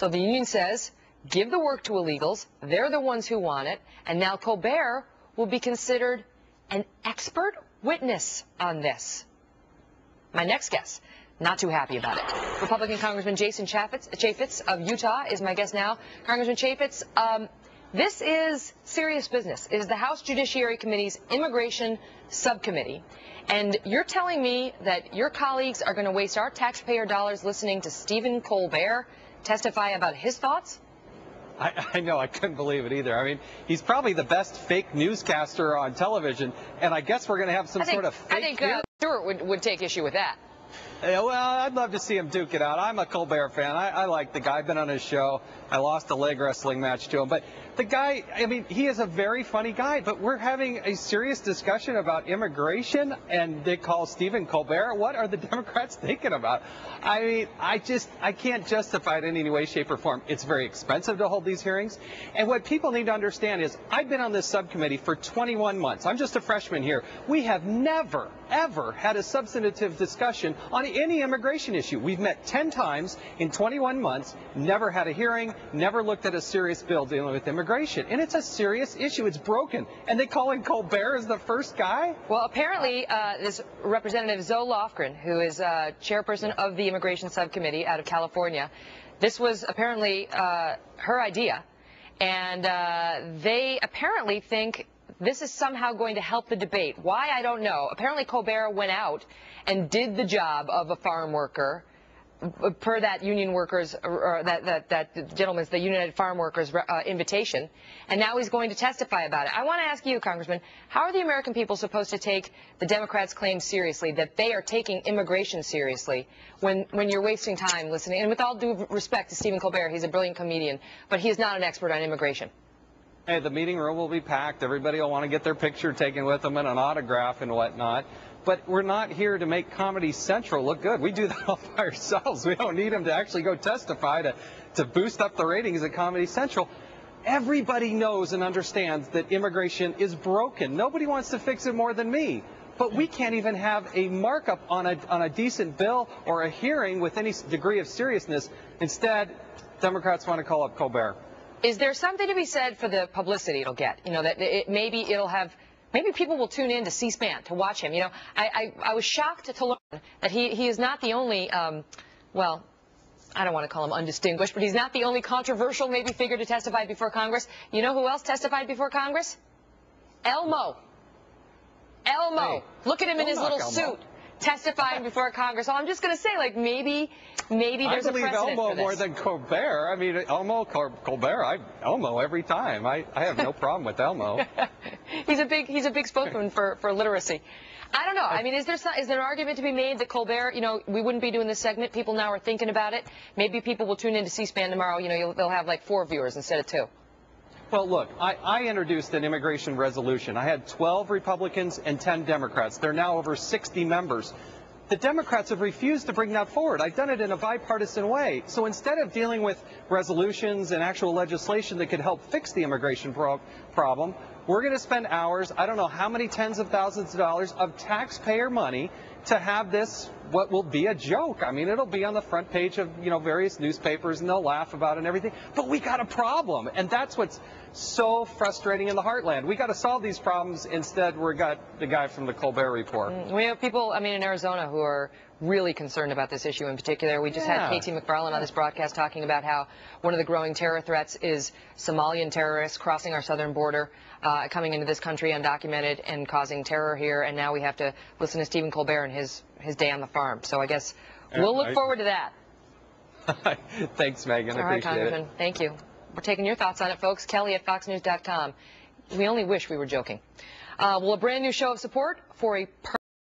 So the union says, give the work to illegals. They're the ones who want it. And now Colbert will be considered an expert witness on this. My next guest, not too happy about it. Republican Congressman Jason Chaffetz of Utah is my guest now. Congressman Chaffetz, this is serious business. It is the House Judiciary Committee's Immigration Subcommittee. And you're telling me that your colleagues are going to waste our taxpayer dollars listening to Stephen Colbert testify about his thoughts? I know, I couldn't believe it either. I mean, he's probably the best fake newscaster on television, and I guess we're going to have some sort of fake I think Stewart would take issue with that. Yeah, well, I'd love to see him duke it out. I'm a Colbert fan. I like the guy. I've been on his show. I lost a leg wrestling match to him. But the guy, I mean, he is a very funny guy. But we're having a serious discussion about immigration, and they call Stephen Colbert. What are the Democrats thinking about? I mean, I can't justify it in any way, shape, or form. It's very expensive to hold these hearings. And what people need to understand is I've been on this subcommittee for 21 months. I'm just a freshman here. We have never, ever had a substantive discussion on any immigration issue. We've met 10 times in 21 months, never had a hearing, never looked at a serious bill dealing with immigration. And it's a serious issue. It's broken. And they call in Colbert as the first guy? Well, apparently, this Representative Zoe Lofgren, who is chairperson of the Immigration Subcommittee out of California, this was apparently her idea. And they apparently think this is somehow going to help the debate. Why, I don't know. Apparently Colbert went out and did the job of a farm worker per that union workers, or that gentleman's, the United Farm Workers invitation, and now he's going to testify about it. I want to ask you, Congressman, how are the American people supposed to take the Democrats' claim seriously, that they are taking immigration seriously, when you're wasting time listening? And with all due respect to Stephen Colbert, he's a brilliant comedian, but he is not an expert on immigration. Hey, the meeting room will be packed. Everybody will want to get their picture taken with them and an autograph and whatnot. But we're not here to make Comedy Central look good. We do that all by ourselves. We don't need them to actually go testify to boost up the ratings at Comedy Central. Everybody knows and understands that immigration is broken. Nobody wants to fix it more than me. But we can't even have a markup on a decent bill or a hearing with any degree of seriousness. Instead, Democrats want to call up Colbert. Is there something to be said for the publicity it'll get? You know, that maybe people will tune in to C-SPAN to watch him. You know, I was shocked to learn that he is not the only, well, I don't want to call him undistinguished, but he's not the only controversial maybe figure to testify before Congress. You know who else testified before Congress? Elmo. Elmo. Hey, don't look at him in his little suit, testifying before Congress. So I'm just going to say, like, maybe there's a precedent for this. I believe Elmo more than Colbert. I mean, Elmo, Colbert, Elmo every time. I have no problem with Elmo. He's a big spokesman for literacy. I don't know. I mean, is there an argument to be made that Colbert, you know, we wouldn't be doing this segment? People now are thinking about it. Maybe people will tune into C-SPAN tomorrow. You know, they'll have like 4 viewers instead of 2. Well, look, I introduced an immigration resolution. I had 12 Republicans and 10 Democrats. There are now over 60 members. The Democrats have refused to bring that forward. I've done it in a bipartisan way. So instead of dealing with resolutions and actual legislation that could help fix the immigration problem, we're going to spend hours, I don't know how many tens of thousands of dollars of taxpayer money to have this, what will be a joke. I mean, it'll be on the front page of, you know, various newspapers, and they'll laugh about it and everything. But we got a problem, and that's what's so frustrating in the heartland. We got to solve these problems. Instead, we got the guy from the Colbert Report. We have people, I mean, in Arizona who are really concerned about this issue in particular. We just had KT McFarland on this broadcast talking about how one of the growing terror threats is Somalian terrorists crossing our southern border, coming into this country undocumented and causing terror here. And now we have to listen to Stephen Colbert and his day on the farm. So I guess we'll look forward to that. Thanks, Megan. All right, Congressman. Thank you. We're taking your thoughts on it, folks. Kelly at FoxNews.com. We only wish we were joking. Well, a brand new show of support for a